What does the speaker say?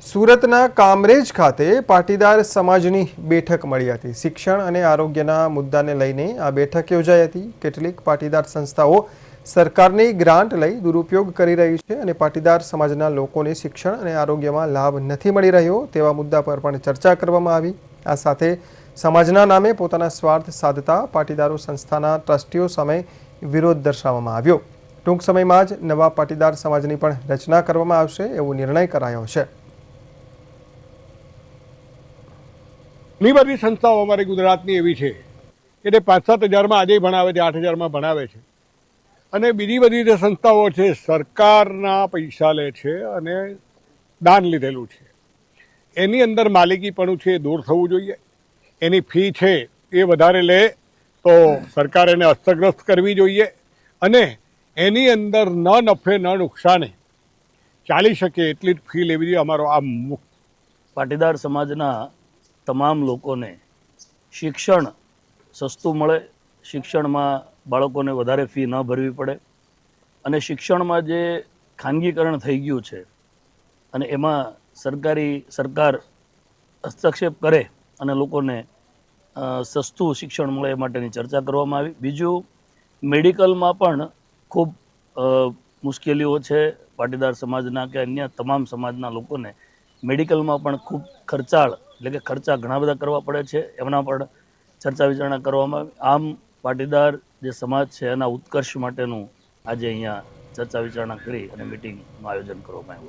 સુરતના કામરેજ ખાતે પાટીદાર સમાજની બેઠક મળી હતી। શિક્ષણ અને આરોગ્યના મુદ્દાને લઈને આ બેઠક યોજાઈ હતી। કેટલીક પાટીદાર સંસ્થાઓ સરકારની ગ્રાન્ટ લઈ દુરુપયોગ કરી રહી છે અને પાટીદાર સમાજના લોકોને શિક્ષણ અને આરોગ્યમાં લાભ નથી મળી રહ્યો તેવા મુદ્દા પર પણ ચર્ચા કરવામાં આવી। આ સાથે સમાજના નામે પોતાના સ્વાર્થ સાધતા પાટીદારો સંસ્થાના ટ્રસ્ટીઓ સામે વિરોધ દર્શાવવામાં આવ્યો। ટૂંક સમયમાં જ નવા પાટીદાર સમાજની પણ રચના કરવામાં આવશે એવો નિર્ણય કરાયો છે। ઘણી બધી સંસ્થાઓ અમારી ગુજરાતની એવી છે કે તે 5-7 હજારમાં આજે ભણાવે છે, 8 હજારમાં ભણાવે છે અને બીજી બધી જે સંસ્થાઓ છે સરકારના પૈસા લે છે અને દાન લીધેલું છે એની અંદર માલિકીપણું છે એ દૂર થવું જોઈએ। એની ફી છે એ વધારે લે તો સરકાર એને હસ્તગ્રસ્ત કરવી જોઈએ અને એની અંદર ન નફે ન નુકસાને ચાલી શકે એટલી જ ફી લેવી જોઈએ। અમારો આ પાટીદાર સમાજના તમામ લોકોને શિક્ષણ સસ્તું મળે, શિક્ષણમાં બાળકોને વધારે ફી ન ભરવી પડે અને શિક્ષણમાં જે ખાનગીકરણ થઈ ગયું છે અને એમાં સરકાર હસ્તક્ષેપ કરે અને લોકોને સસ્તું શિક્ષણ મળે એ માટેની ચર્ચા કરવામાં આવી। બીજું, મેડિકલમાં પણ ખૂબ મુશ્કેલીઓ છે। પાટીદાર સમાજના કે અન્ય તમામ સમાજના લોકોને મેડિકલમાં પણ ખૂબ ખર્ચાળ એટલે કે ખર્ચા ઘણા બધા કરવા પડે છે, એમના પણ ચર્ચા વિચારણા કરવામાં આવી। આમ પાટીદાર જે સમાજ છે એના ઉત્કર્ષ માટેનું આજે અહીંયા ચર્ચા વિચારણા કરી અને મિટિંગનું આયોજન કરવામાં આવ્યું।